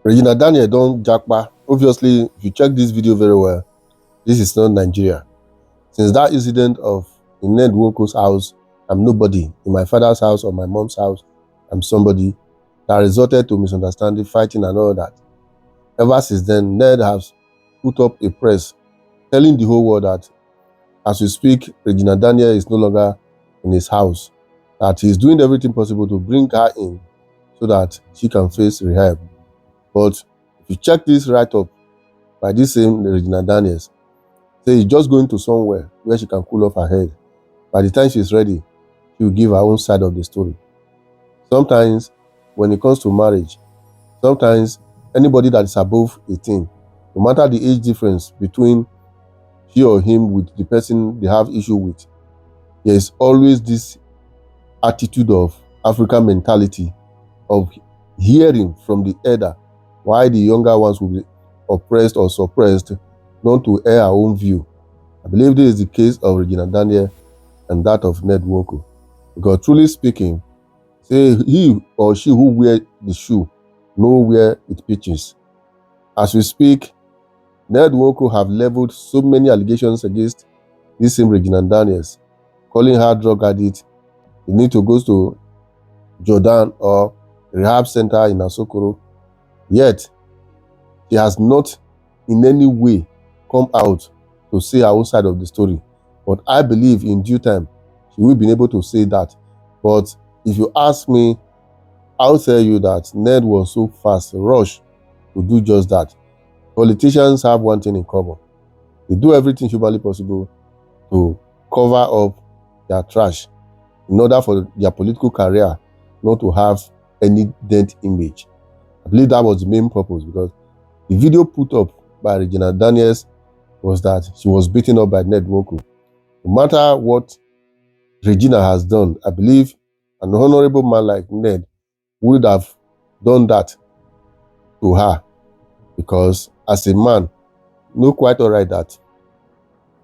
Regina Daniel don't japa. Obviously, if you check this video very well, this is not Nigeria. Since that incident of in Ned Nwoko's house, I'm nobody. In my father's house or my mom's house, I'm somebody. That resulted to misunderstanding, fighting and all that. Ever since then, Ned has put up a press telling the whole world that as we speak, Regina Daniel is no longer in his house, that he's doing everything possible to bring her in so that she can face rehab. But if you check this write-up by this same Regina Daniels, say he's just going to somewhere where she can cool off her head. By the time she's ready, she will give her own side of the story. Sometimes, when it comes to marriage, sometimes anybody that is above 18, no matter the age difference between she or him with the person they have issue with, there is always this attitude of African mentality of hearing from the elder why the younger ones will be oppressed or suppressed, not to air our own view. I believe this is the case of Regina Daniel and that of Ned Nwoko. Because truly speaking, say he or she who wear the shoe know where it pitches. As we speak, Ned Nwoko have leveled so many allegations against this same Regina Daniels, calling her drug addict. You need to go to Jordan or rehab center in Asokoro. Yet, she has not in any way come out to say her own side of the story. But I believe in due time, she will be able to say that. But if you ask me, I'll tell you that Ned was so fast, rushed to do just that. Politicians have one thing in common. They do everything humanly possible to cover up their trash in order for their political career not to have any dent image. I believe that was the main purpose, because the video put up by Regina Daniels was that she was beaten up by Ned Nwoko. No matter what Regina has done, I believe an honorable man like Ned would have done that to her, because as a man, no quite all right that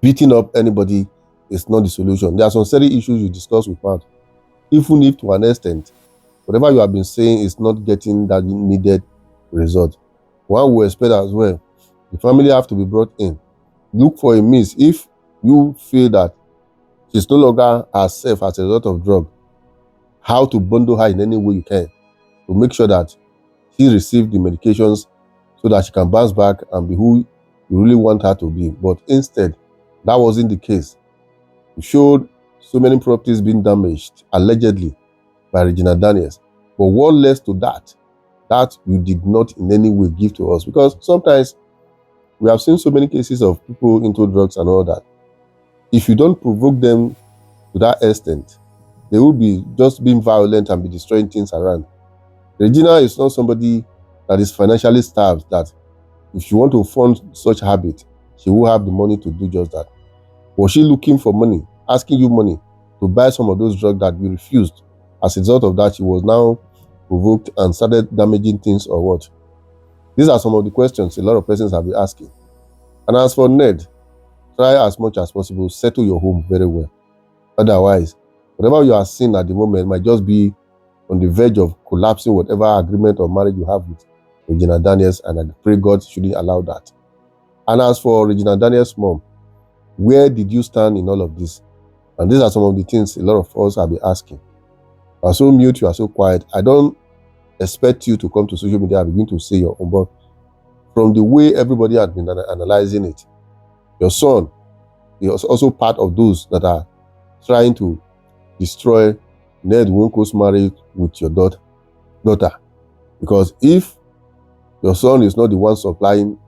beating up anybody is not the solution. There are some serious issues you discuss with mouth, even if to an extent, whatever you have been saying is not getting that needed result. One will expect as well, the family have to be brought in. Look for a means. If you feel that she's no longer herself as a result of drug, how to bundle her in any way you can to make sure that she receives the medications so that she can bounce back and be who you really want her to be. But instead, that wasn't the case. You showed so many properties being damaged, allegedly, by Regina Daniels. But what led to that? That you did not in any way give to us. Because sometimes we have seen so many cases of people into drugs and all that. If you don't provoke them to that extent, they will be just being violent and be destroying things around. Regina is not somebody that is financially starved, that if she want to fund such habit, she will have the money to do just that. Was she looking for money, asking you money to buy some of those drugs that you refused? As a result of that, she was now provoked and started damaging things, or what? These are some of the questions a lot of persons have been asking. And as for Ned, try as much as possible, settle your home very well. Otherwise, whatever you are seeing at the moment might just be on the verge of collapsing whatever agreement or marriage you have with Regina Daniels, and I pray God shouldn't allow that. And as for Regina Daniels' mom, where did you stand in all of this? And these are some of the things a lot of us have been asking. You are so mute, you are so quiet. I don't expect you to come to social media and begin to say your own, but from the way everybody has been analyzing it, your son is also part of those that are trying to destroy Ned Nwoko's marriage with your daughter. Because if your son is not the one supplying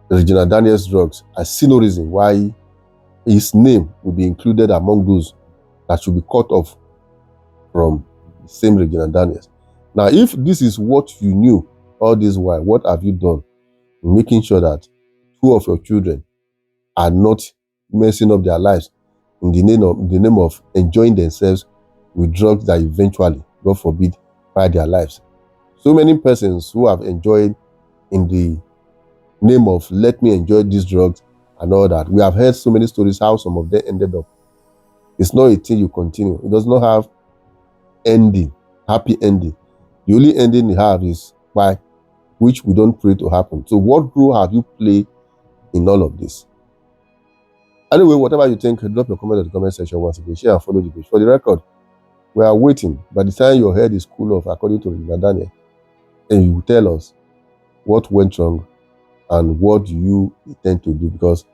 Regina Daniels drugs, I see no reason why his name will be included among those that should be cut off from the same Regina Daniels. Now, if this is what you knew all this while, what have you done in making sure that two of your children are not messing up their lives in the name of enjoying themselves with drugs that eventually, God forbid, buy their lives? So many persons who have enjoyed in the name of let me enjoy these drugs and all that. We have heard so many stories how some of them ended up. It's not a thing you continue. It does not have ending. happy ending. The only ending they have is why, which we don't pray to happen. So what role have you played in all of this? Anyway, whatever you think, drop your comment in the comment section once again. Share and follow the page. For the record, we are waiting. By the time your head is cool off, according to Regina Daniel, and you will tell us what went wrong and what do you intend to do. Because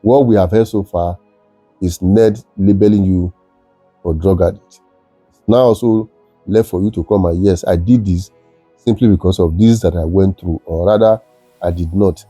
what we have heard so far is Ned labeling you for drug addict. It's now also left for you to come and, yes, I did this simply because of this that I went through, or rather, I did not.